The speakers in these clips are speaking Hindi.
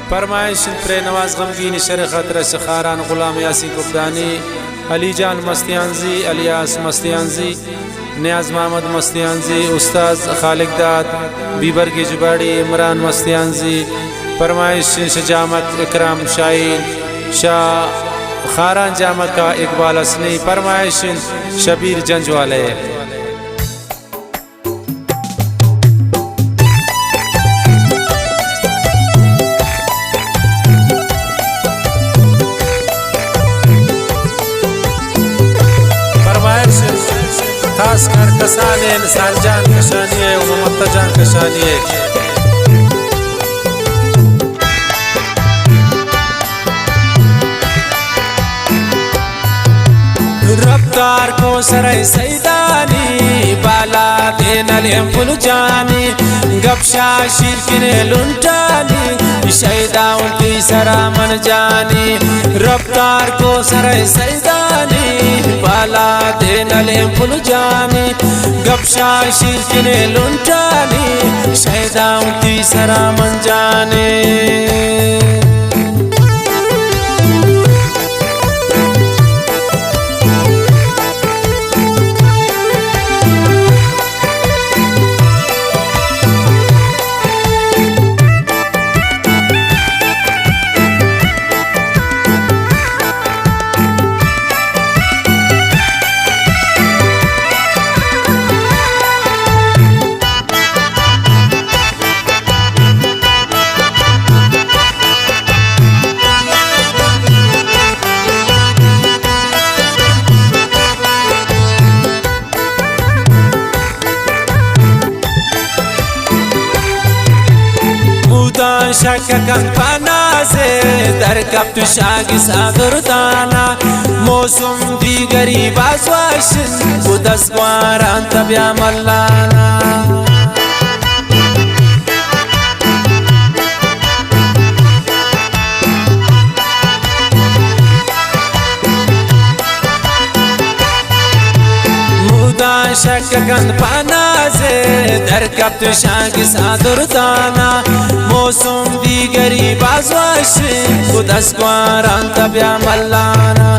फरमाइश प्रे नवाज गमगीन शर खतर सखारान गुलाम यासी कुफदानी अली जान मस्तियानजी अलियास मस्तियानजी नियाज मोहम्मद मस्तियानजी उस्ताद खालिक दाद बीबर की जुबाड़ी इमरान मस्तियानजी फरमाइश जामक इकराम शाहीन शाह खारान जामक का इकबाल असनी फरमाइश शबीर जंज वाले खास कर कसाने इंसान जान कशानी है ममता जान कशानी है रफ्तार को सराय सैदानी बाला देनलेम पुल जानी गपशा शिरकिने लुंटानी शैदा उल्टी सरा मन जानी रफ्तार को सराय सैदानी बाला देनलेम पुल जानी गपशा शिरकिने लुंटानी शैदा उल्टी सरा मन जानी शक्कन पनासे दर कब तु शागी सागरदाना मौसम दीगरी बासवाशिन उदस वारान तब्या मल्लाना शक्कन पनासे दर कब तु शागी सागरदाना मौसम दीगरी बाजवाशिन उदस वारान तब्या मल्लाना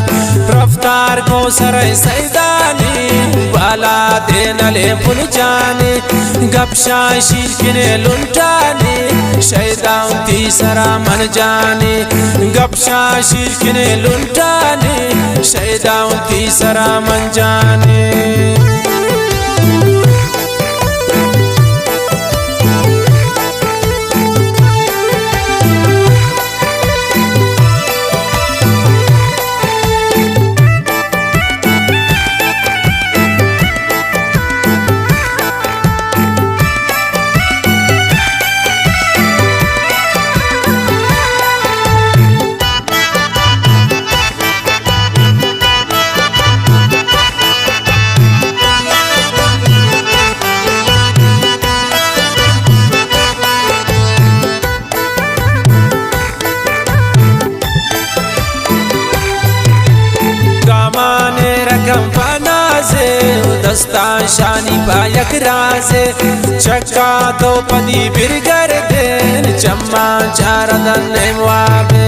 रफ्तार को सराय सैदानी बाला देनले पुल जानी गपशा शिरकिने लुंटानी शैदा उल्टी सरा मन जानी गपशा शिरकिने लुंटानी शैदा उल्टी सरा मन जानी दस्ता शानी पायक राजे चक्का तो पदी बिरगर देन चम्मा चार दन्ने वाबे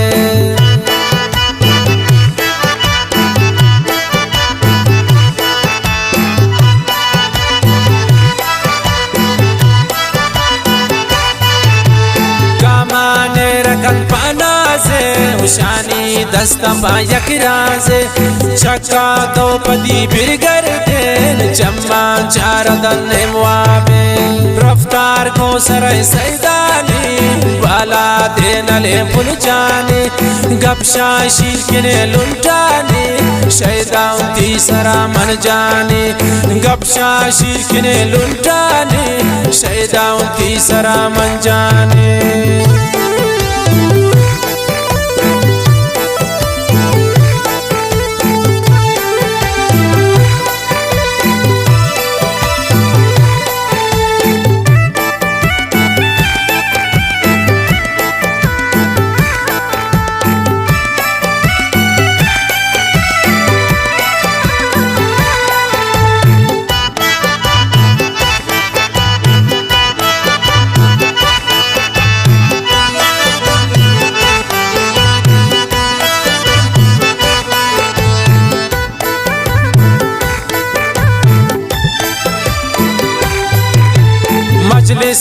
कामाने रकन पाना से उशानी दस्ता पायक राजे चक्का तो पदी बिरगर चम्मा चार दन्ने वाबे रफ्तार को सराय सैदानी बाला देनले पुल जानी गपशा शिरकिने लुंटानी शैदा उल्टी सरा मन जानी गपशा शिरकिने लुंटानी शैदा उल्टी सरा मन जानी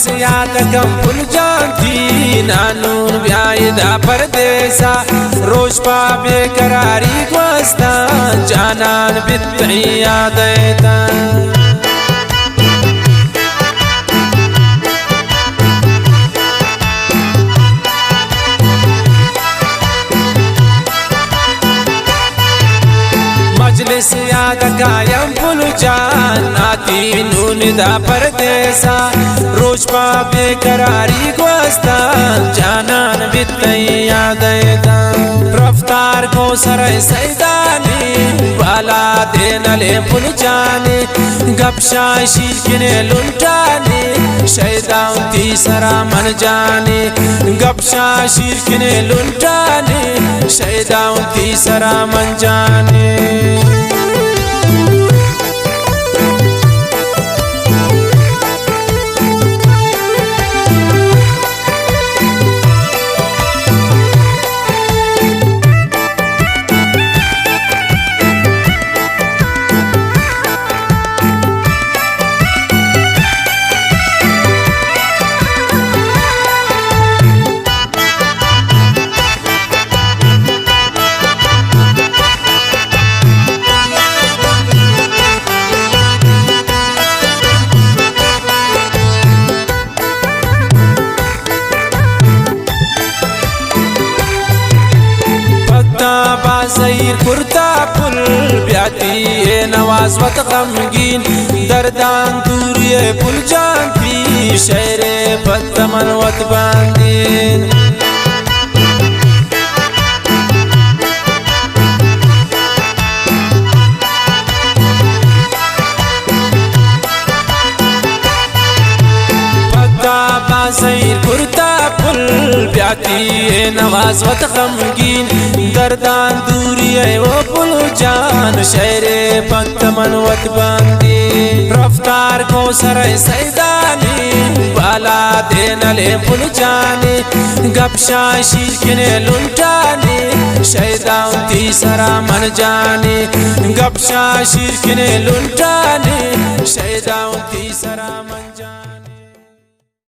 से याद कम भूल जानती नानूर ब्यायदा परदेसा रोज पा बेकरारी गोस्ता जानान बित्ती यादेता मजलिस याद कायम भूल जानाती नून दा परदेसा रोज पा बेकरारी गोस्ता जानान बित्ती यादेता रफ्तार को सरे सैदानी बाला देनले भूल जाने गपशा शीरकिने लुंटाने शैदाउती सरा मन जाने गपशा शीरकिने लुंटाने शैदाउती सरा मन जाने बाज़ीर कुर्ता पुल ब्याती नवाज वत गमगीन दर्दान दूर ये पुल जानती शेरे बदमन वत बांदीन बाज़ीर कुर्ता पुल ब्याती नवाज वत गमगीन दर्दान दूरी है वो पुल जान शेरे बदमन वत बांदी रफ्तार को सरे सैदानी बाला देनले पुल जाने गपशा शीरकिने लुंटाने शैदाउती सरा मन जाने गपशा शीरकिने लुंटाने शैदाउती सरा मन जाने।